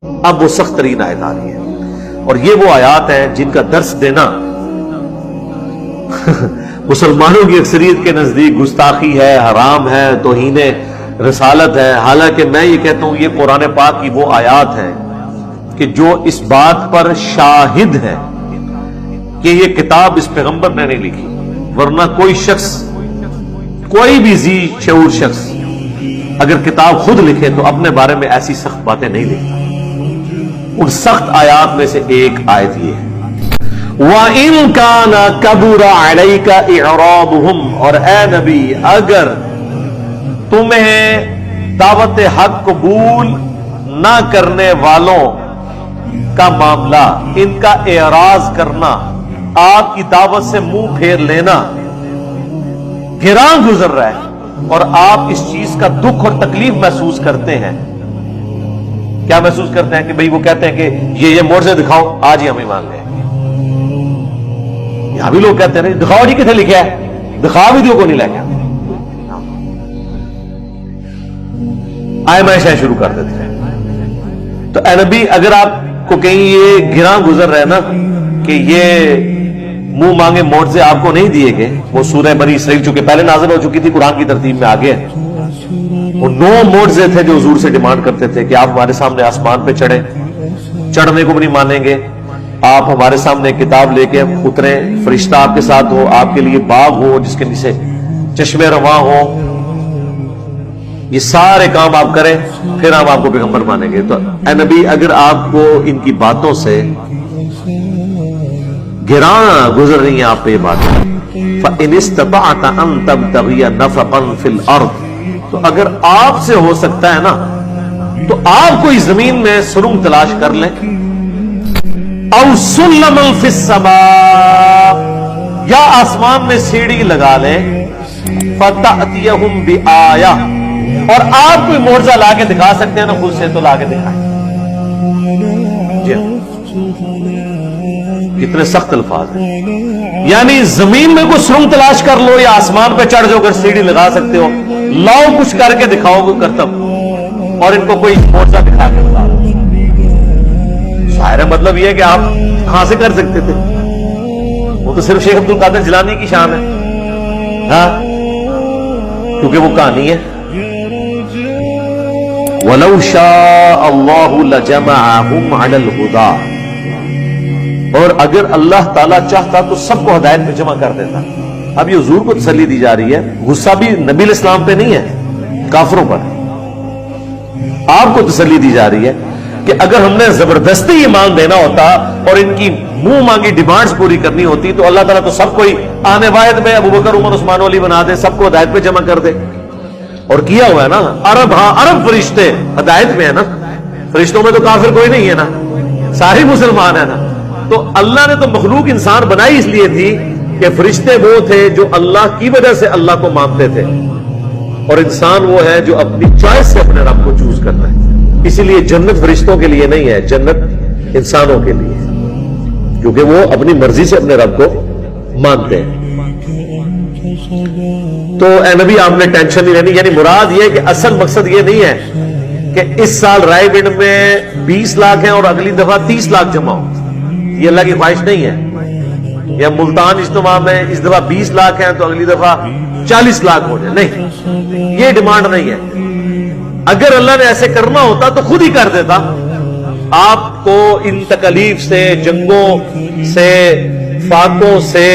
اب وہ سخت ترین آیت آ رہی ہے، اور یہ وہ آیات ہیں جن کا درس دینا مسلمانوں کی اکثریت کے نزدیک گستاخی ہے، حرام ہے، توہین رسالت ہے، حالانکہ میں یہ کہتا ہوں یہ قرآن پاک کی وہ آیات ہیں کہ جو اس بات پر شاہد ہے کہ یہ کتاب اس پیغمبر نے نہیں لکھی، ورنہ کوئی شخص، کوئی بھی ذی شعور شخص اگر کتاب خود لکھے تو اپنے بارے میں ایسی سخت باتیں نہیں لکھتا۔ ان سخت آیات میں سے ایک آیت یہ ہے، وَإِن كَانَ كَبُرَ عَلَيْكَ إِعْرَاضُهُمْ، اور اے نبی اگر تمہیں دعوت حق قبول نہ کرنے والوں کا معاملہ، ان کا اعراض کرنا، آپ کی دعوت سے منہ پھیر لینا گراں گزر رہا ہے اور آپ اس چیز کا دکھ اور تکلیف محسوس کرتے ہیں، کیا محسوس کرتے ہیں کہ بھئی وہ کہتے ہیں کہ یہ معجزے دکھاؤ، آج ہی ہمیں مان لیں۔ یہاں بھی لوگ کہتے ہیں دکھاؤ جی کتنے لکھا ہے، دکھا بھی دیو کو نہیں لے کے آئے میں شاید شروع کر دیتے ہیں۔ تو اے نبی اگر آپ کو کہیں یہ گراں گزر رہا ہے نا کہ یہ منہ مانگے معجزے آپ کو نہیں دیے گئے، وہ سورہ بنی اسرائیل چونکہ پہلے نازل ہو چکی تھی، قرآن کی ترتیب میں آگے وہ 9 معجزے تھے جو حضور سے ڈیمانڈ کرتے تھے کہ آپ ہمارے سامنے آسمان پہ چڑھیں، چڑھنے کو بھی نہیں مانیں گے، آپ ہمارے سامنے کتاب لے کے اتریں، فرشتہ آپ کے ساتھ ہو، آپ کے لیے باغ ہو جس کے نیچے چشمے رواں ہو، یہ سارے کام آپ کریں پھر ہم آپ کو پیغمبر مانیں گے۔ تو اے نبی اگر آپ کو ان کی باتوں سے گراں گزر رہی ہیں آپ پہ یہ باتیں، فَإِنِ اسْتَطَعْتَ أَن تَبْتَغِيَ نَفَقًا فِي الْأَرْضِ، تو اگر آپ سے ہو سکتا ہے نا تو آپ کوئی زمین میں سرنگ تلاش کر لیں، او سلما فی السماء، یا آسمان میں سیڑھی لگا لیں، فتأتیہم بآیہ، اور آپ کوئی معجزہ لا کے دکھا سکتے ہیں نا خود سے تو لا کے دکھائیں۔ جی کتنے سخت الفاظ ہیں، یعنی زمین میں کوئی سرنگ تلاش کر لو یا آسمان پہ چڑھ جاؤ، اگر سیڑھی لگا سکتے ہو لاؤ کچھ کر کے دکھاؤ کوئی کرتب، اور ان کو کوئی معجزہ دکھا کے بتا دو۔ ظاہر مطلب یہ ہے کہ آپ کہاں سے کر سکتے تھے، وہ تو صرف شیخ عبد القادر جیلانی کی شان ہے، ہاں کیونکہ وہ کہانی ہے۔ وَلَوْ شَاءَ اللَّهُ لَجَمَعَهُمْ عَلَى الْهُدَىٰ، اور اگر اللہ تعالیٰ چاہتا تو سب کو ہدایت پہ جمع کر دیتا۔ اب یہ حضور کو تسلی دی جا رہی ہے، غصہ بھی نبی علیہ السلام پہ نہیں ہے، کافروں پر۔ آپ کو تسلی دی جا رہی ہے کہ اگر ہم نے زبردستی ایمان دینا ہوتا اور ان کی منہ مانگی ڈیمانڈز پوری کرنی ہوتی تو اللہ تعالیٰ تو سب کو ہی آنے واحد میں ابو بکر عمر عثمان علی بنا دے، سب کو ہدایت پہ جمع کر دے، اور کیا ہوا ہے نا۔ عرب، ہاں عرب فرشتے ہدایت میں ہے نا، فرشتوں میں تو کافر کوئی نہیں ہے نا، سارے مسلمان ہیں نا۔ تو اللہ نے تو مخلوق انسان بنائی اس لیے تھی کہ فرشتے وہ تھے جو اللہ کی وجہ سے اللہ کو مانتے تھے، اور انسان وہ ہے جو اپنی چوائس سے اپنے رب کو چوز کرتا ہے۔ اسی لیے جنت فرشتوں کے لیے نہیں ہے، جنت انسانوں کے لیے، کیونکہ وہ اپنی مرضی سے اپنے رب کو مانتے ہیں۔ تو اے نبی آپ نے ٹینشن نہیں لینی، یعنی مراد یہ ہے کہ اصل مقصد یہ نہیں ہے کہ اس سال رائے گنج میں 20 لاکھ ہیں اور اگلی دفعہ 30 لاکھ جمع ہو، یہ اللہ کی خواہش نہیں ہے۔ یا ملتان اجتماع میں اس دفعہ 20 لاکھ ہیں تو اگلی دفعہ 40 لاکھ ہو جائے، نہیں، یہ ڈیمانڈ نہیں ہے۔ اگر اللہ نے ایسے کرنا ہوتا تو خود ہی کر دیتا، آپ کو ان تکلیف سے، جنگوں سے، فاتوں سے،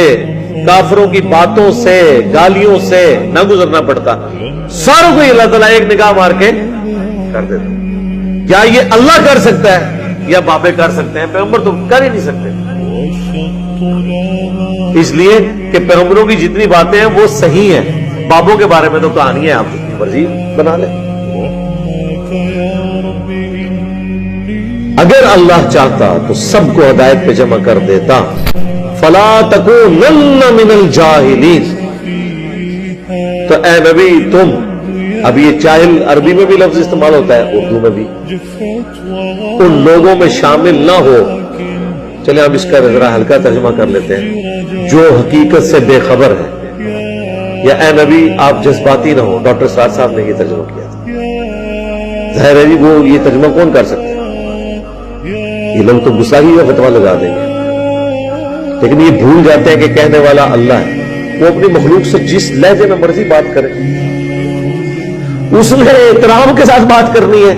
کافروں کی باتوں سے، گالیوں سے نہ گزرنا پڑتا، ساروں کو اللہ تعالیٰ ایک نگاہ مار کے کر دیتا۔ کیا یہ اللہ کر سکتا ہے یا بابے کر سکتے ہیں؟ پیغمبر تو کر ہی نہیں سکتے، اس لیے کہ پیغمبروں کی جتنی باتیں ہیں وہ صحیح ہیں، بابوں کے بارے میں تو کہانی ہے، آپ کی مرضی بنا لیں۔ اگر اللہ چاہتا تو سب کو ہدایت پہ جمع کر دیتا۔ فلا تکونن من الجاہلین، تو اے نبی تم، اب یہ جاہل عربی میں بھی لفظ استعمال ہوتا ہے، اردو میں بھی، ان لوگوں میں شامل نہ ہو۔ چلے ہم اس کا ذرا ہلکا ترجمہ کر لیتے ہیں، جو حقیقت سے بے خبر ہے، یا اے نبی آپ جذباتی نہ ہو۔ ڈاکٹر سعد صاحب نے یہ ترجمہ کیا تھا، ظاہر ہے جی وہ یہ ترجمہ کون کر سکتے ہیں؟ یہ لوگ تو گستاخی کا فتویٰ لگا دیں گے، لیکن یہ بھول جاتے ہیں کہ کہنے والا اللہ ہے۔ وہ اپنی مخلوق سے جس لہجے میں مرضی بات کرے، اس نے احترام کے ساتھ بات کرنی ہے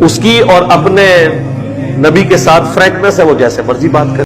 اس کی، اور اپنے نبی کے ساتھ فرینکنس ہے، وہ جیسے مرضی بات کرے۔